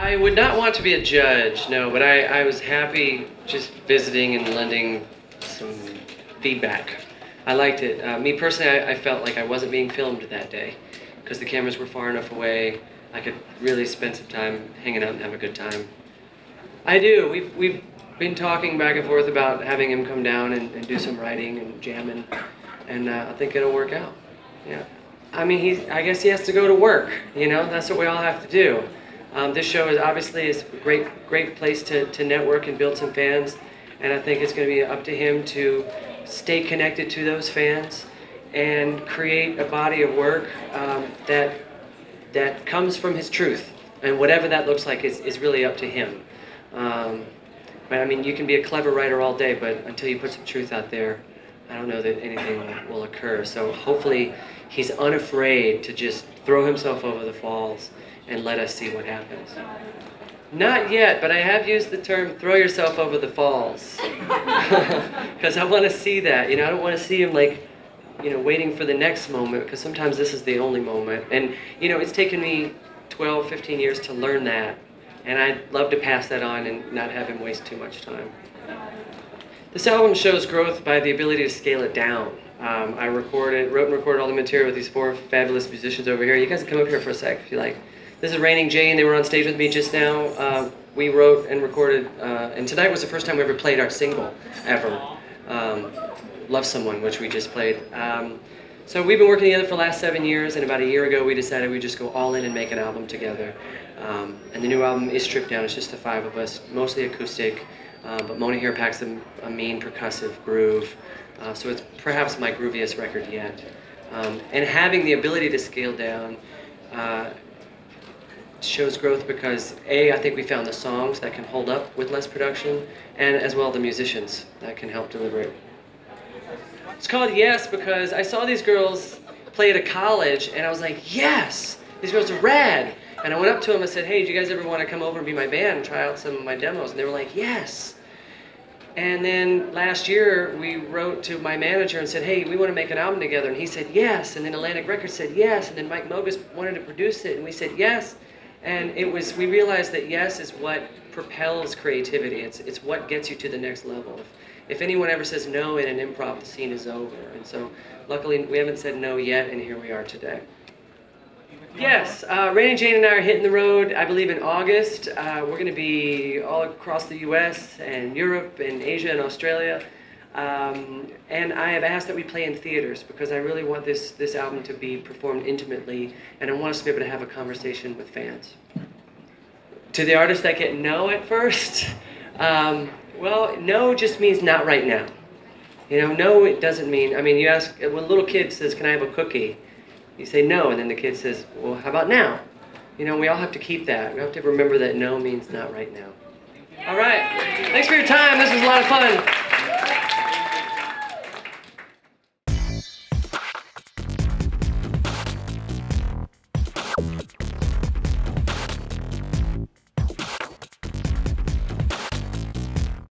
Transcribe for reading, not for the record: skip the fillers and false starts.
I would not want to be a judge, no, but I was happy just visiting and lending some feedback. I liked it. Me personally, I felt like I wasn't being filmed that day because the cameras were far enough away. I could really spend some time hanging out and have a good time. I do. We've been talking back and forth about having him come down and do some writing and jamming, and I think it'll work out. Yeah. I mean, I guess he has to go to work, you know? That's what we all have to do. This show is obviously a great place to network and build some fans, and I think it's going to be up to him to stay connected to those fans and create a body of work that comes from his truth, and whatever that looks like is really up to him. But I mean, you can be a clever writer all day, but until you put some truth out there, I don't know that anything will occur. So hopefully he's unafraid to just throw himself over the falls and let us see what happens. Not yet, but I have used the term throw yourself over the falls. Because I want to see that. You know, I don't want to see him like, you know, waiting for the next moment, because sometimes this is the only moment. And, you know, it's taken me 12, 15 years to learn that. And I'd love to pass that on and not have him waste too much time. This album shows growth by the ability to scale it down. I wrote and recorded all the material with these 4 fabulous musicians over here. You guys can come up here for a sec if you like. This is Raining Jane. They were on stage with me just now. We wrote and recorded, and tonight was the first time we ever played our single, ever. Love Someone, which we just played. So we've been working together for the last 7 years, and about a year ago we decided we'd just go all in and make an album together. And the new album is stripped down. It's just the 5 of us, mostly acoustic, but Mona here packs a mean percussive groove. So it's perhaps my grooviest record yet. And having the ability to scale down shows growth because I think we found the songs that can hold up with less production, and as well the musicians that can help deliver it. It's called Yes because I saw these girls play at a college and I was like, yes, these girls are rad. And I went up to them and said, hey, do you guys ever want to come over and be my band and try out some of my demos? And they were like, yes. And then last year we wrote to my manager and said, hey, we want to make an album together. And he said, yes. And then Atlantic Records said, yes. And then Mike Mogus wanted to produce it and we said, yes. And we realized that yes is what propels creativity. It's what gets you to the next level. If anyone ever says no in an improv, the scene is over. And so luckily we haven't said no yet, and here we are today. Yes, Raining Jane and I are hitting the road, I believe, in August. We're going to be all across the US and Europe and Asia and Australia. And I have asked that we play in theaters because I really want this album to be performed intimately, and I want us to be able to have a conversation with fans. To the artists that get no at first, well, no just means not right now. You know, no, it doesn't mean, I mean, you ask, when a little kid says, can I have a cookie? You say no, and then the kid says, well, how about now? You know, we all have to keep that. We have to remember that no means not right now. All right. Thanks for your time. This was a lot of fun.